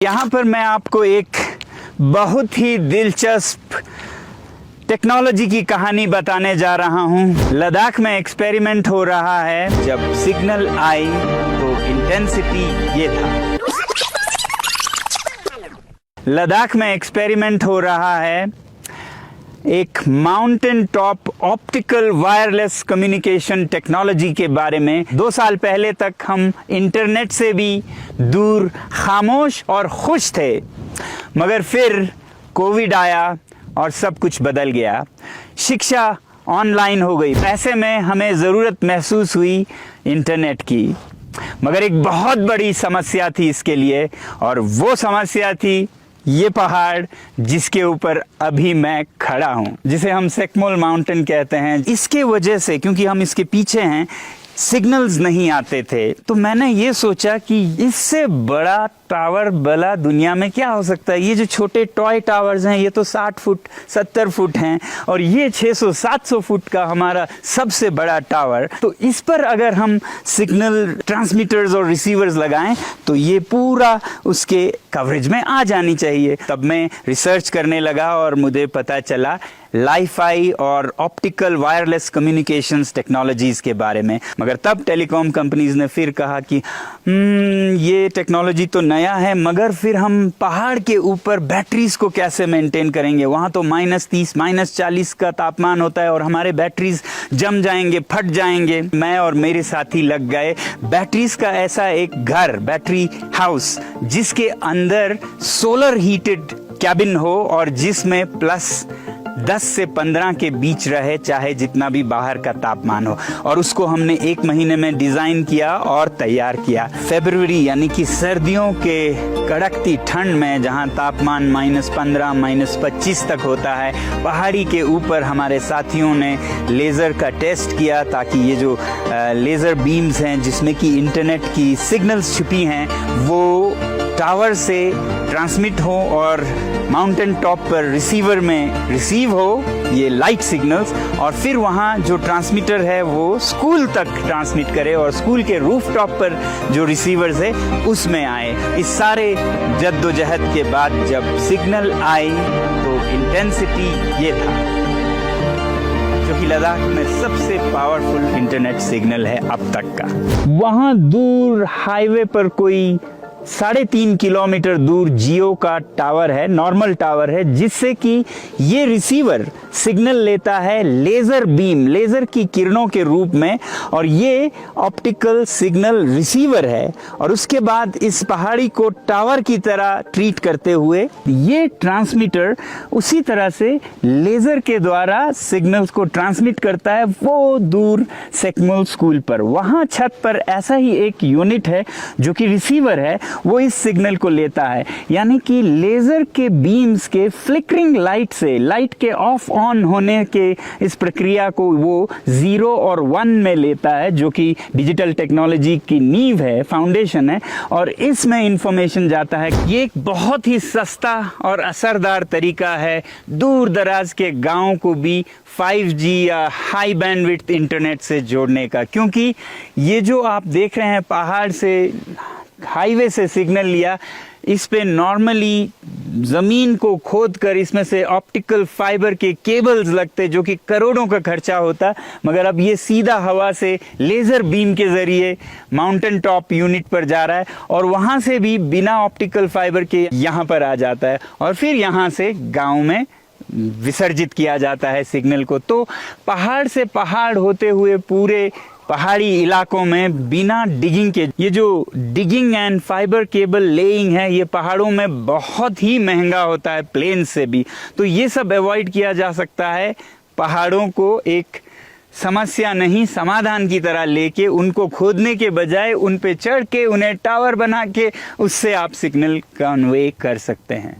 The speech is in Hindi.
यहाँ पर मैं आपको एक बहुत ही दिलचस्प टेक्नोलॉजी की कहानी बताने जा रहा हूँ। लद्दाख में एक्सपेरिमेंट हो रहा है। जब सिग्नल आई तो इंटेंसिटी ये था। लद्दाख में एक्सपेरिमेंट हो रहा है एक mountain top optical wireless communication technology के बारे में। 2 साल पहले तक हम इंटरनेट से भी दूर, खामोश और खुश थे, मगर फिर कोविड आया और सब कुछ बदल गया। शिक्षा ऑनलाइन हो गई। ऐसे में हमें ज़रूरत महसूस हुई इंटरनेट की, मगर एक बहुत बड़ी समस्या थी इसके लिए, और वो समस्या थी ये पहाड़ जिसके ऊपर अभी मैं खड़ा हूँ, जिसे हम सेकमोल माउंटेन कहते हैं। इसके वजह से, क्योंकि हम इसके पीछे हैं, सिग्नल्स नहीं आते थे। तो मैंने ये सोचा कि इससे बड़ा टावर भला दुनिया में क्या हो सकता है। ये जो छोटे टॉय टावर्स हैं ये तो 60 फुट 70 फुट हैं, और ये 600-700 फुट का हमारा सबसे बड़ा टावर। तो इस पर अगर हम सिग्नल ट्रांसमीटर्स और रिसीवर्स लगाएं तो ये पूरा उसके कवरेज में आ जानी चाहिए। तब मैं रिसर्च करने लगा और मुझे पता चला लाईफाई और ऑप्टिकल वायरलेस कम्युनिकेशंस टेक्नोलॉजीज के बारे में। मगर तब टेलीकॉम कंपनीज ने फिर कहा कि ये टेक्नोलॉजी तो नया है, मगर फिर हम पहाड़ के ऊपर बैटरीज को कैसे मेंटेन करेंगे। वहाँ तो -30 -40 का तापमान होता है और हमारे बैटरीज जम जाएंगे, फट जाएंगे। मैं और मेरे साथी लग गए बैटरीज का ऐसा एक घर, बैटरी हाउस, जिसके अंदर सोलर हीटेड कैबिन हो और जिसमें +10 से 15 के बीच रहे, चाहे जितना भी बाहर का तापमान हो। और उसको हमने 1 महीने में डिजाइन किया और तैयार किया। फरवरी यानी कि सर्दियों के कड़कती ठंड में, जहां तापमान -15 -25 तक होता है, पहाड़ी के ऊपर हमारे साथियों ने लेज़र का टेस्ट किया, ताकि ये जो लेज़र बीम्स हैं जिसमें कि इंटरनेट की सिग्नल्स छुपी हैं वो टावर से ट्रांसमिट हो और माउंटेन टॉप पर रिसीवर में रिसीव हो ये लाइट सिग्नल्स, और फिर वहाँ जो ट्रांसमीटर है वो स्कूल तक ट्रांसमिट करे और स्कूल के रूफ टॉप पर जो रिसीवर्स है उसमें आए। इस सारे जद्दोजहद के बाद जब सिग्नल आई तो इंटेंसिटी ये था, जो कि लद्दाख में सबसे पावरफुल इंटरनेट सिग्नल है अब तक का। वहाँ दूर हाईवे पर कोई 3.5 किलोमीटर दूर जियो का टावर है, नॉर्मल टावर है, जिससे कि ये रिसीवर सिग्नल लेता है लेज़र बीम, लेज़र की किरणों के रूप में, और ये ऑप्टिकल सिग्नल रिसीवर है। और उसके बाद इस पहाड़ी को टावर की तरह ट्रीट करते हुए ये ट्रांसमीटर उसी तरह से लेज़र के द्वारा सिग्नल्स को ट्रांसमिट करता है वो दूर सेकमोल स्कूल पर। वहाँ छत पर ऐसा ही एक यूनिट है जो कि रिसीवर है, वो इस सिग्नल को लेता है। यानी कि लेज़र के बीम्स के फ्लिकरिंग लाइट से, लाइट के ऑफ ऑन होने के इस प्रक्रिया को वो 0 और 1 में लेता है, जो कि डिजिटल टेक्नोलॉजी की नींव है, फाउंडेशन है, और इसमें इंफॉर्मेशन जाता है। ये एक बहुत ही सस्ता और असरदार तरीका है दूर दराज के गाँव को भी 5G या हाई बैंडविड्थ इंटरनेट से जोड़ने का। क्योंकि ये जो आप देख रहे हैं पहाड़ से, हाईवे से सिग्नल लिया, इस पे नॉर्मली ज़मीन को खोद कर इसमें से ऑप्टिकल फाइबर के केबल्स लगते, जो कि करोड़ों का खर्चा होता, मगर अब ये सीधा हवा से लेज़र बीम के ज़रिए माउंटेन टॉप यूनिट पर जा रहा है, और वहाँ से भी बिना ऑप्टिकल फाइबर के यहाँ पर आ जाता है, और फिर यहाँ से गाँव में विसर्जित किया जाता है सिग्नल को। तो पहाड़ से पहाड़ होते हुए पूरे पहाड़ी इलाकों में बिना डिगिंग के, ये जो digging and fibre cable laying है ये पहाड़ों में बहुत ही महंगा होता है प्लेन से भी। तो ये सब अवॉइड किया जा सकता है। पहाड़ों को एक समस्या नहीं, समाधान की तरह लेके, उनको खोदने के बजाय उन पे चढ़ के उन्हें टावर बना के उससे आप सिग्नल कन्वे कर सकते हैं।